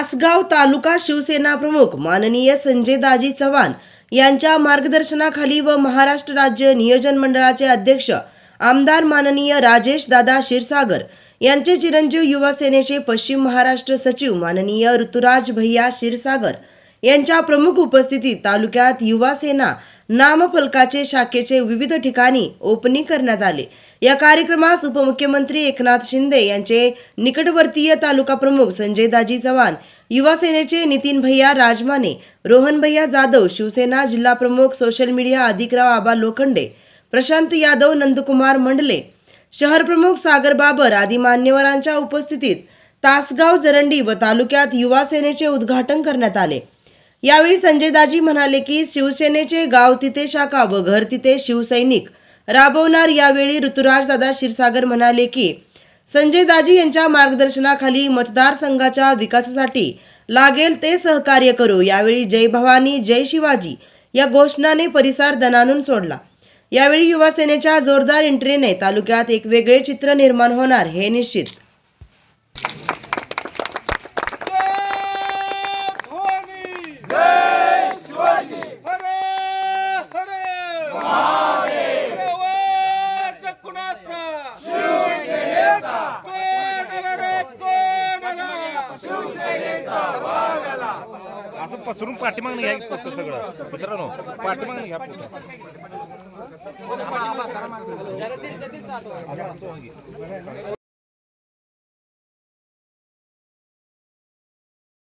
तासगाव तालुका शिवसेना प्रमुख माननीय संजय दाजी चव्हाण यांच्या मार्गदर्शनाखाली व महाराष्ट्र राज्य नियोजन मंडळाचे अध्यक्ष आमदार माननीय राजेश दादा क्षीरसागर यांचे चिरंजीव युवा सेनेचे पश्चिम महाराष्ट्र सचिव माननीय ऋतुराज भैया क्षीरसागर यांच्या प्रमुख उपस्थितीत तालुक्यात युवा सेना नामफलकाचे शाखेचे विविध ठिकाणी ओपनिंग करण्यात आले। या कार्यक्रमास उपमुख्यमंत्री एकनाथ शिंदे यांचे निकटवर्तीय तालुका प्रमुख संजय दाजी चव्हाण, युवा सेनेचे नितीन भैया राजमाने, रोहन भैया जाधव, शिवसेना जिल्हा प्रमुख सोशल मीडिया अधिकराव आबा लोखंडे, प्रशांत यादव, नंदकुमार मंडले, शहर प्रमुख सागर बाबर आदी मान्यवरांच्या उपस्थितीत तासगाव जरंडी व तालुक्यात युवा सेनेचे उद्घाटन करण्यात आले। यावेळी संजय दाजी म्हणाले की शिवसेनेचे गाव तिथे शाखा व घर तिथे शिवसैनिक राबवणार। यावेळी ऋतुराज दादा क्षीरसागर म्हणाले की संजय दाजी यांच्या मार्गदर्शनाखाली मतदारसंघाच्या विकासासाठी लागेल ते सहकार्य करू। यावेळी जय भवानी जय शिवाजी या घोषणाने परिसर दणाणून सोडला। यावेळी युवा सेनेच्या जोरदार एंट्रीने तालुक्यात एक वेगळे चित्र निर्माण होणार हे निश्चित। असं पसरून पाठीमागणं घ्या पोस्ट सगळं मित्रांनो, पाठीमागणं घ्या पोस्ट।